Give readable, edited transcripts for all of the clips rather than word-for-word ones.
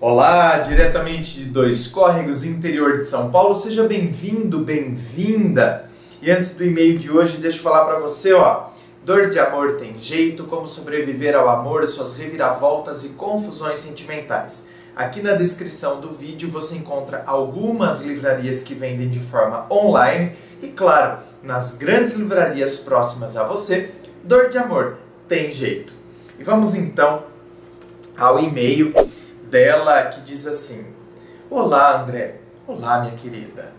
Olá, diretamente de Dois Córregos, interior de São Paulo, seja bem-vindo, bem-vinda. E antes do e-mail de hoje, deixa eu falar pra você, dor de amor tem jeito, como sobreviver ao amor, suas reviravoltas e confusões sentimentais. Aqui na descrição do vídeo você encontra algumas livrarias que vendem de forma online e, claro, nas grandes livrarias próximas a você, dor de amor tem jeito. E vamos então ao e-mail dela que diz assim: Olá, André. Olá, minha querida.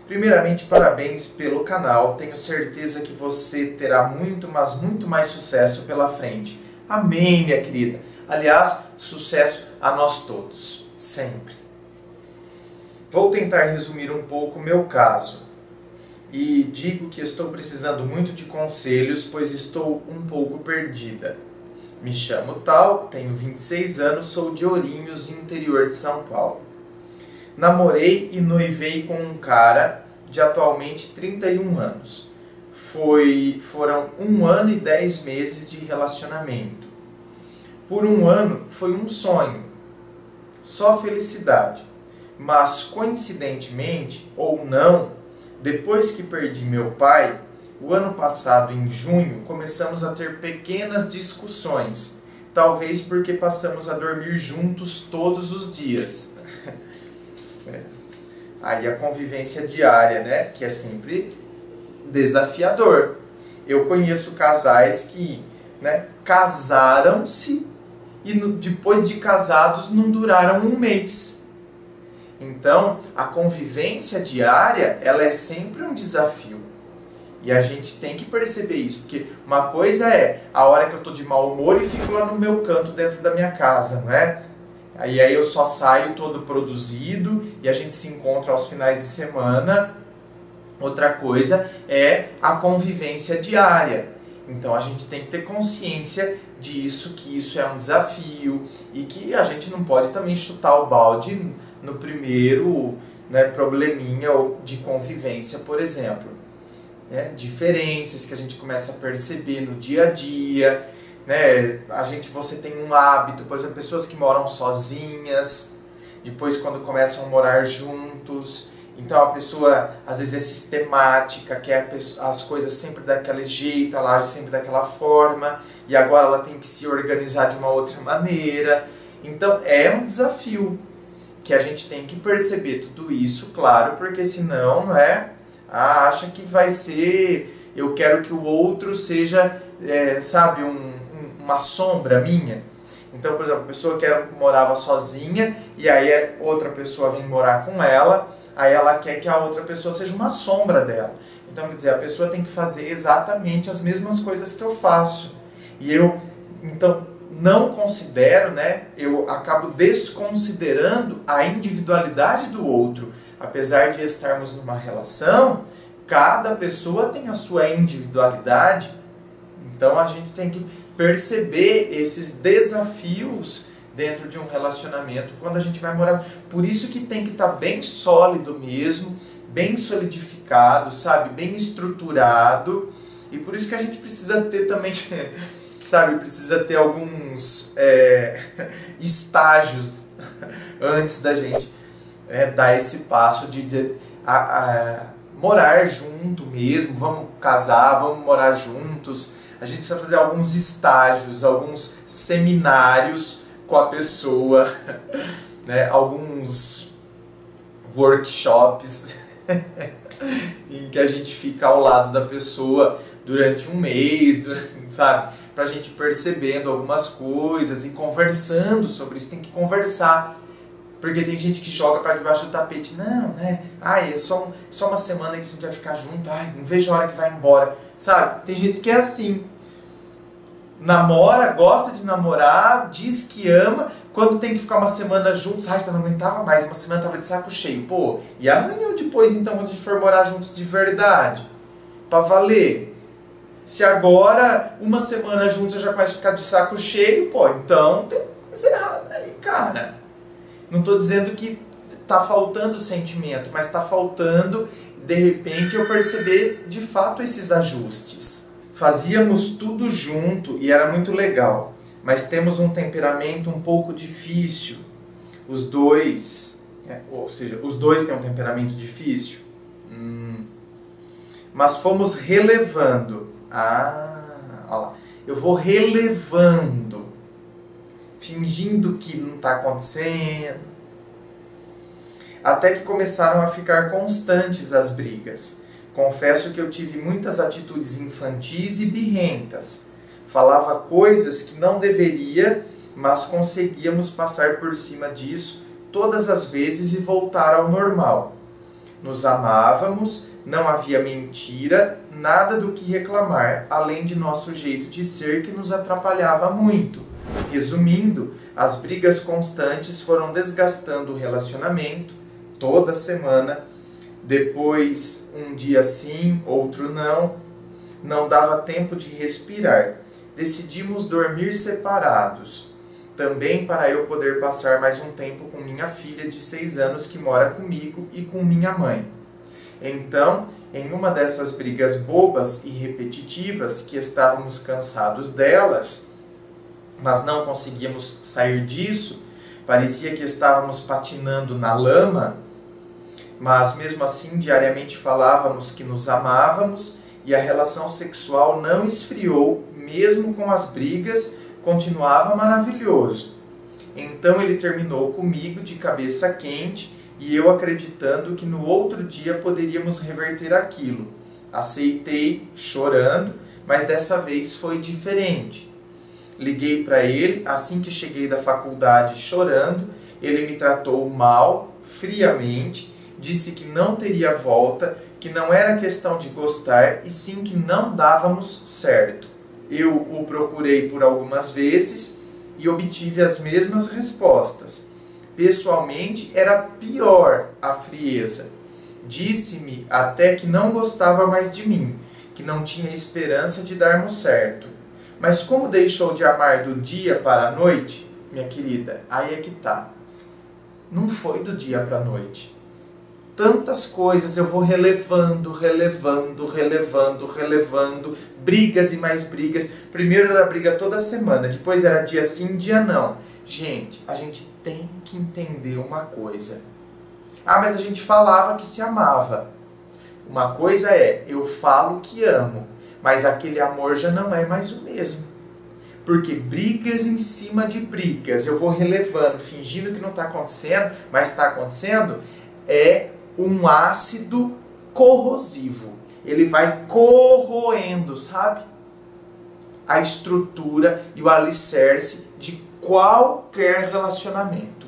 Primeiramente, parabéns pelo canal. Tenho certeza que você terá muito, mas muito mais sucesso pela frente. Amém, minha querida. Aliás, sucesso a nós todos, sempre. Vou tentar resumir um pouco o meu caso. E digo que estou precisando muito de conselhos, pois estou um pouco perdida. Me chamo tal, tenho 26 anos, sou de Ourinhos, interior de São Paulo. Namorei e noivei com um cara de atualmente 31 anos. Foram 1 ano e 10 meses de relacionamento. Por 1 ano foi um sonho, só felicidade. Mas coincidentemente, ou não, depois que perdi meu pai, o ano passado, em junho, começamos a ter pequenas discussões, talvez porque passamos a dormir juntos todos os dias. Aí a convivência diária, né, que é sempre desafiador. Eu conheço casais que, casaram-se e depois de casados não duraram 1 mês. Então, a convivência diária, ela é sempre um desafio. E a gente tem que perceber isso, porque uma coisa é a hora que eu estou de mau humor e fico lá no meu canto dentro da minha casa, não é? Aí eu só saio todo produzido e a gente se encontra aos finais de semana. Outra coisa é a convivência diária. Então a gente tem que ter consciência disso, que isso é um desafio e que a gente não pode também chutar o balde no primeiro probleminha de convivência, por exemplo. Diferenças que a gente começa a perceber no dia a dia, você tem um hábito, por exemplo, pessoas que moram sozinhas, depois quando começam a morar juntos, então a pessoa às vezes é sistemática, quer as coisas sempre daquele jeito, ela age sempre daquela forma, e agora ela tem que se organizar de uma outra maneira. Então é um desafio que a gente tem que perceber tudo isso, claro, porque senão acha que vai ser, eu quero que o outro seja, uma sombra minha. Então, por exemplo, a pessoa que morava sozinha e aí outra pessoa vem morar com ela, aí ela quer que a outra pessoa seja uma sombra dela. Então, quer dizer, a pessoa tem que fazer exatamente as mesmas coisas que eu faço. E eu, então, não considero, eu acabo desconsiderando a individualidade do outro. Apesar de estarmos numa relação, cada pessoa tem a sua individualidade. Então a gente tem que perceber esses desafios dentro de um relacionamento quando a gente vai morar. Por isso que tem que estar bem sólido mesmo, bem solidificado, bem estruturado. E por isso que a gente precisa ter também, precisa ter alguns estágios antes da gente dar esse passo de morar junto mesmo, vamos casar, vamos morar juntos. A gente precisa fazer alguns estágios, alguns seminários com a pessoa, alguns workshops em que a gente fica ao lado da pessoa durante 1 mês, pra gente percebendo algumas coisas e conversando sobre isso. Tem que conversar. Porque tem gente que joga para debaixo do tapete. Não, é só uma semana que a gente vai ficar junto. Não vejo a hora que vai embora. Tem gente que é assim. Namora, gosta de namorar, diz que ama. Quando tem que ficar uma semana juntos, já não aguentava mais. Uma semana tava de saco cheio. Pô, e amanhã ou depois, então, quando a gente for morar juntos de verdade? Pra valer. Se agora, 1 semana juntos, eu já começo a ficar de saco cheio, então tem coisa errada aí, cara. Não estou dizendo que está faltando sentimento, mas está faltando, de repente, eu perceber de fato esses ajustes. Fazíamos tudo junto e era muito legal, mas temos um temperamento um pouco difícil. os dois, ou seja, os dois têm um temperamento difícil. Mas fomos relevando. Olha lá. Eu vou relevando, fingindo que não está acontecendo, até que começaram a ficar constantes as brigas. Confesso que eu tive muitas atitudes infantis e birrentas. Falava coisas que não deveria, mas conseguíamos passar por cima disso todas as vezes e voltar ao normal. Nos amávamos, não havia mentira, nada do que reclamar, além de nosso jeito de ser que nos atrapalhava muito. Resumindo, as brigas constantes foram desgastando o relacionamento, toda semana. Depois, um dia sim, outro não. Não dava tempo de respirar. Decidimos dormir separados. Também para eu poder passar mais um tempo com minha filha de 6 anos que mora comigo e com minha mãe. Então, em uma dessas brigas bobas e repetitivas, que estávamos cansados delas, mas não conseguíamos sair disso, parecia que estávamos patinando na lama, mas mesmo assim diariamente falávamos que nos amávamos e a relação sexual não esfriou, mesmo com as brigas, continuava maravilhoso. Então ele terminou comigo de cabeça quente e eu acreditando que no outro dia poderíamos reverter aquilo. Aceitei, chorando, mas dessa vez foi diferente. Liguei para ele assim que cheguei da faculdade chorando, ele me tratou mal, friamente, disse que não teria volta, que não era questão de gostar e sim que não dávamos certo. Eu o procurei por algumas vezes e obtive as mesmas respostas. Pessoalmente, era pior a frieza. Disse-me até que não gostava mais de mim, que não tinha esperança de darmos certo. Mas como deixou de amar do dia para a noite, minha querida, aí é que tá. Não foi do dia para a noite. Tantas coisas eu vou relevando, brigas e mais brigas. Primeiro era briga toda semana, depois era dia sim, dia não. Gente, a gente tem que entender uma coisa. Mas a gente falava que se amava. Uma coisa é, eu falo que amo, mas aquele amor já não é mais o mesmo. Porque brigas em cima de brigas, eu vou relevando, fingindo que não está acontecendo, mas está acontecendo, é um ácido corrosivo. Ele vai corroendo, sabe? A estrutura e o alicerce de qualquer relacionamento.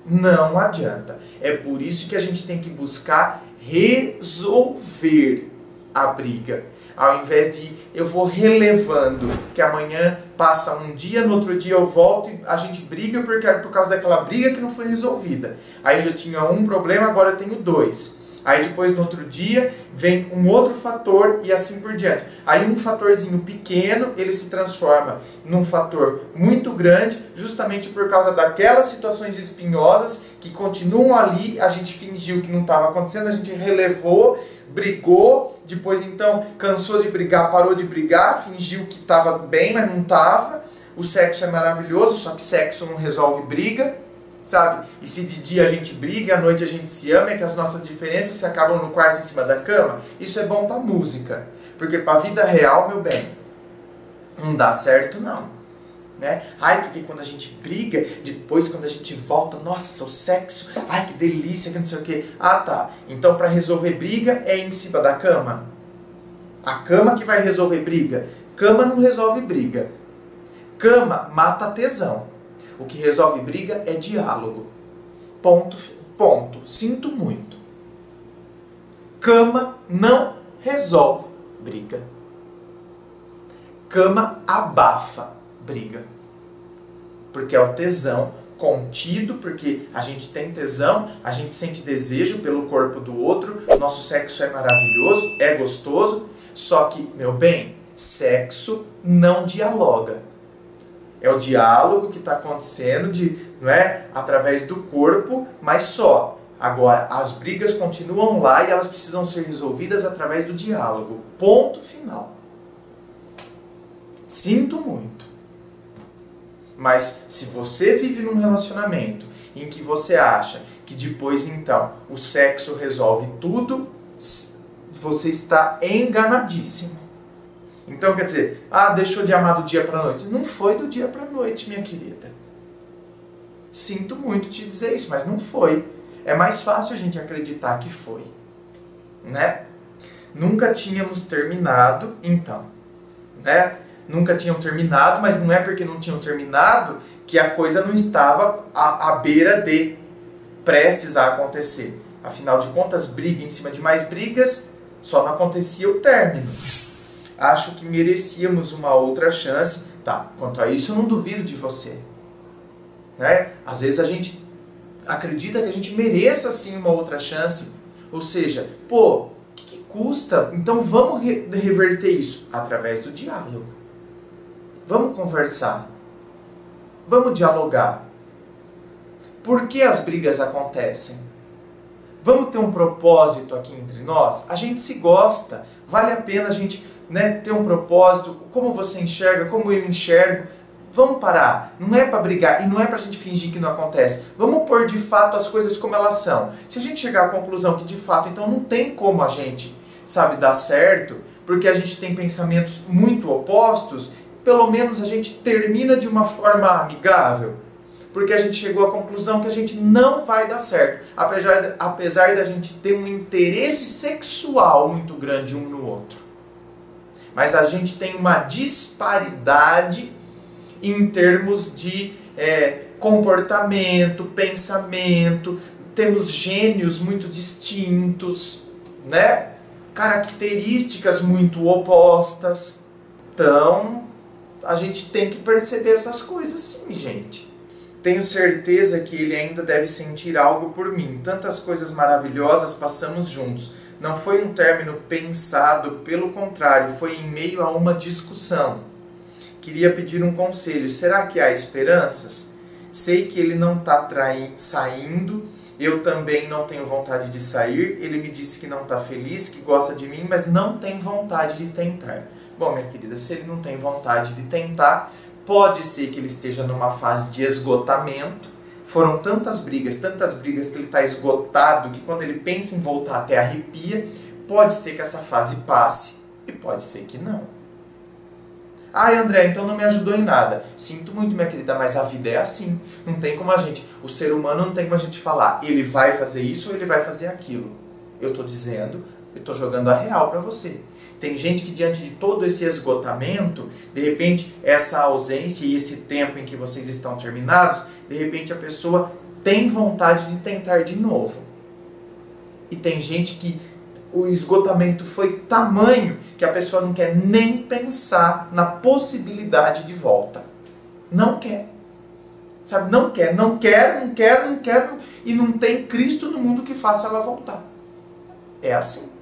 Não adianta. É por isso que a gente tem que buscar resolver a briga. Ao invés de eu vou relevando, que amanhã passa um dia, no outro dia eu volto e a gente briga por causa daquela briga que não foi resolvida. Aí eu tinha um problema, agora eu tenho 2. Aí depois no outro dia vem um outro fator e assim por diante. Aí um fatorzinho pequeno, ele se transforma num fator muito grande, justamente por causa daquelas situações espinhosas que continuam ali, a gente fingiu que não estava acontecendo, a gente relevou, brigou, depois então cansou de brigar, parou de brigar, fingiu que estava bem, mas não estava. O sexo é maravilhoso, só que sexo não resolve briga, sabe? E se de dia a gente briga e à noite a gente se ama, é que as nossas diferenças se acabam no quarto em cima da cama. Isso é bom pra música, porque pra vida real, meu bem, não dá certo não. Né? Porque quando a gente briga, depois quando a gente volta, nossa, o sexo, que delícia, que não sei o que. Tá, então para resolver briga é em cima da cama? A cama que vai resolver briga? Cama não resolve briga. Cama mata tesão. O que resolve briga é diálogo. Ponto. Sinto muito. Cama não resolve briga. Cama abafa briga. Porque é o tesão contido, porque a gente tem tesão, a gente sente desejo pelo corpo do outro, nosso sexo é maravilhoso, é gostoso, só que, meu bem, sexo não dialoga. É o diálogo que está acontecendo não é, através do corpo, mas só. Agora, as brigas continuam lá e elas precisam ser resolvidas através do diálogo. Ponto final. Sinto muito. Mas se você vive num relacionamento em que você acha que depois então o sexo resolve tudo, você está enganadíssimo. Então quer dizer, deixou de amar do dia para a noite. Não foi do dia para a noite, minha querida. Sinto muito te dizer isso, mas não foi. É mais fácil a gente acreditar que foi, né? Nunca tínhamos terminado, então, né? Nunca tinham terminado, mas não é porque não tinham terminado que a coisa não estava à beira de prestes a acontecer. Afinal de contas, briga em cima de mais brigas, só não acontecia o término. Acho que merecíamos uma outra chance. Tá, quanto a isso eu não duvido de você, né? Às vezes a gente acredita que a gente mereça sim uma outra chance. Ou seja, o que custa? Então vamos reverter isso através do diálogo. Vamos conversar. Vamos dialogar. Por que as brigas acontecem? Vamos ter um propósito aqui entre nós? A gente se gosta. Vale a pena a gente, né, ter um propósito. Como você enxerga, como eu enxergo. Vamos parar. Não é para brigar e não é para a gente fingir que não acontece. Vamos pôr de fato as coisas como elas são. Se a gente chegar à conclusão que de fato então não tem como a gente, dar certo, porque a gente tem pensamentos muito opostos, pelo menos a gente termina de uma forma amigável. Porque a gente chegou à conclusão que a gente não vai dar certo. Apesar da gente ter um interesse sexual muito grande um no outro. Mas a gente tem uma disparidade em termos de comportamento, pensamento, temos gênios muito distintos, né? Características muito opostas. Então, a gente tem que perceber essas coisas sim, gente. Tenho certeza que ele ainda deve sentir algo por mim. Tantas coisas maravilhosas passamos juntos. Não foi um término pensado, pelo contrário, foi em meio a uma discussão. Queria pedir um conselho. Será que há esperanças? Sei que ele não está saindo. Eu também não tenho vontade de sair. Ele me disse que não está feliz, que gosta de mim, mas não tem vontade de tentar. Bom, minha querida, se ele não tem vontade de tentar, pode ser que ele esteja numa fase de esgotamento. Foram tantas brigas que ele está esgotado, que quando ele pensa em voltar até arrepia. Pode ser que essa fase passe e pode ser que não. André, então não me ajudou em nada. Sinto muito, minha querida, mas a vida é assim. Não tem como o ser humano não tem como a gente falar, ele vai fazer isso ou ele vai fazer aquilo. Eu estou dizendo, eu estou jogando a real para você. Tem gente que diante de todo esse esgotamento, de repente essa ausência e esse tempo em que vocês estão terminados, de repente a pessoa tem vontade de tentar de novo. E tem gente que o esgotamento foi tamanho que a pessoa não quer nem pensar na possibilidade de volta. Não quer. Não quer, não quero, e não tem Cristo no mundo que faça ela voltar. É assim.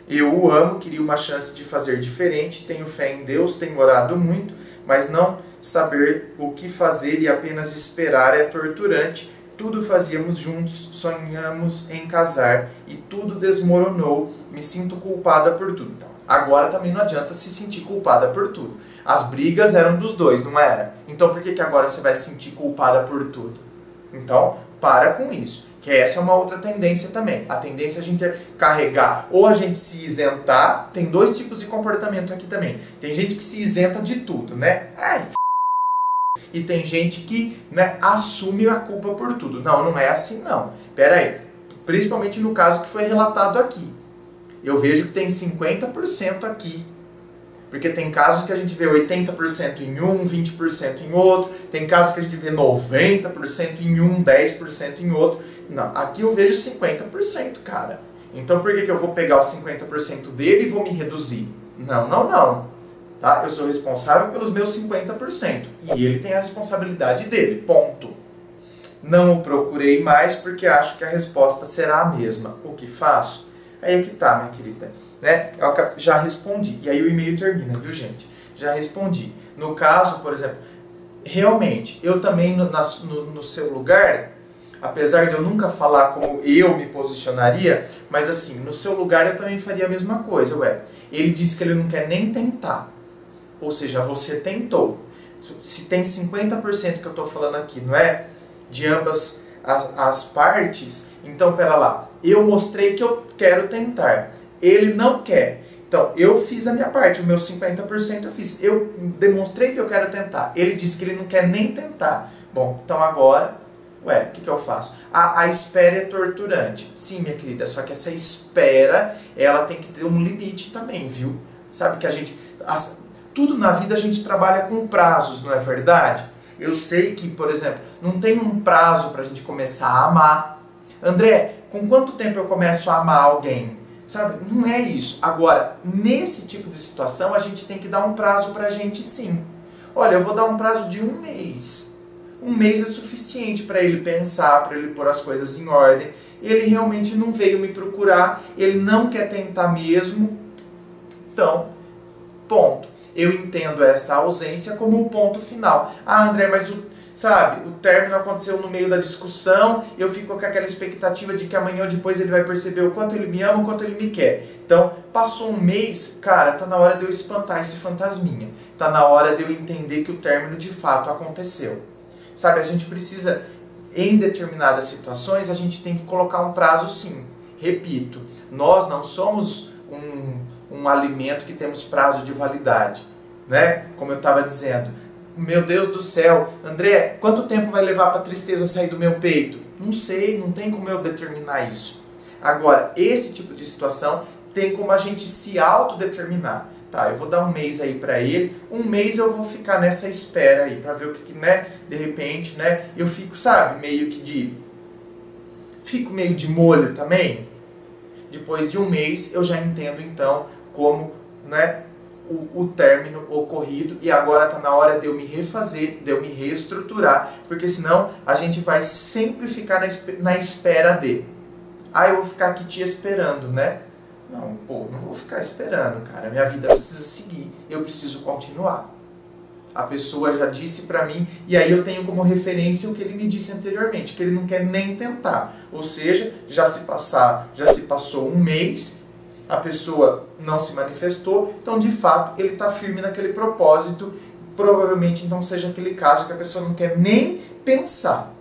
Eu o amo, queria uma chance de fazer diferente, tenho fé em Deus, tenho orado muito, mas não saber o que fazer e apenas esperar é torturante. Tudo fazíamos juntos, sonhamos em casar e tudo desmoronou. Me sinto culpada por tudo. Então, agora também não adianta se sentir culpada por tudo. As brigas eram dos dois, não era? Então por que agora você vai se sentir culpada por tudo? Então, para com isso. Que essa é uma outra tendência também. A tendência é a gente carregar, ou a gente se isentar. Tem dois tipos de comportamento aqui também. Tem gente que se isenta de tudo, né? E tem gente que, né, assume a culpa por tudo. Não é assim não. Pera aí. Principalmente no caso que foi relatado aqui. Eu vejo que tem 50% aqui. Porque tem casos que a gente vê 80% em um, 20% em outro. Tem casos que a gente vê 90% em um, 10% em outro. Não, aqui eu vejo 50%, cara. Então por que eu vou pegar os 50% dele e vou me reduzir? Não. Tá? Eu sou responsável pelos meus 50%. E ele tem a responsabilidade dele. Ponto. Não o procurei mais porque acho que a resposta será a mesma. O que faço? Aí é que tá, minha querida. Né? Eu já respondi. E aí o e-mail termina, viu, gente? Já respondi. No caso, por exemplo, realmente, eu também no seu lugar, apesar de eu nunca falar como eu me posicionaria, mas assim, no seu lugar eu também faria a mesma coisa. Ele disse que ele não quer nem tentar. ou seja, você tentou. Se tem 50% que eu estou falando aqui, não é? De ambas as partes, então pera lá, eu mostrei que eu quero tentar, ele não quer. Então, eu fiz a minha parte, o meu 50% eu fiz. Eu demonstrei que eu quero tentar. Ele disse que ele não quer nem tentar. Bom, então agora, o que eu faço? A espera é torturante. Sim, minha querida, só que essa espera, ela tem que ter um limite também, viu? Sabe que a gente... tudo na vida a gente trabalha com prazos, não é verdade? Eu sei que, por exemplo, não tem um prazo pra gente começar a amar. André, com quanto tempo eu começo a amar alguém? Sabe? Não é isso. Agora, nesse tipo de situação, a gente tem que dar um prazo pra gente sim. Olha, eu vou dar um prazo de 1 mês. 1 mês é suficiente para ele pensar, para ele pôr as coisas em ordem. Ele realmente não veio me procurar, ele não quer tentar mesmo. Então, ponto. Eu entendo essa ausência como um ponto final. Ah, André, mas o término aconteceu no meio da discussão, eu fico com aquela expectativa de que amanhã ou depois ele vai perceber o quanto ele me ama, o quanto ele me quer. Então, passou 1 mês, cara, tá na hora de eu espantar esse fantasminha. Tá na hora de eu entender que o término de fato aconteceu. Sabe, a gente precisa, em determinadas situações, a gente tem que colocar um prazo sim. Repito, nós não somos um alimento que temos prazo de validade, né? Como eu estava dizendo. Meu Deus do céu, André, quanto tempo vai levar para a tristeza sair do meu peito? Não sei, não tem como eu determinar isso. Agora, esse tipo de situação tem como a gente se autodeterminar. Tá, eu vou dar 1 mês aí para ele, 1 mês eu vou ficar nessa espera aí, para ver o que, né, de repente, né, eu fico, sabe, fico meio de molho também. Depois de 1 mês eu já entendo então como, né, o término ocorrido e agora está na hora de eu me refazer, de eu me reestruturar, porque senão a gente vai sempre ficar na espera de. Ah, eu vou ficar aqui te esperando, né? Não, pô, não vou ficar esperando, cara. Minha vida precisa seguir, eu preciso continuar. A pessoa já disse pra mim, e aí eu tenho como referência o que ele me disse anteriormente, que ele não quer nem tentar. Ou seja, já se passou 1 mês, a pessoa não se manifestou, então de fato ele está firme naquele propósito, provavelmente então seja aquele caso que a pessoa não quer nem pensar.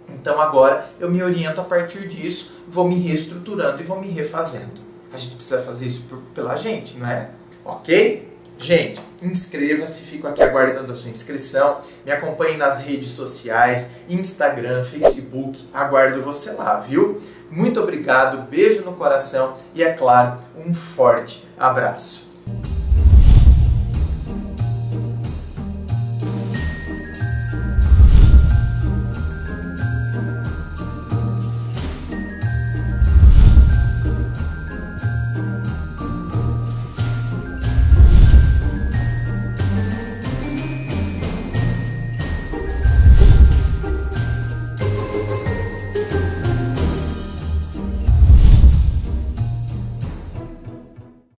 Então agora eu me oriento a partir disso, vou me reestruturando e vou me refazendo. A gente precisa fazer isso pela gente, não é? Ok? Gente, inscreva-se, fico aqui aguardando a sua inscrição, me acompanhe nas redes sociais, Instagram, Facebook, aguardo você lá, viu? Muito obrigado, beijo no coração e, é claro, um forte abraço.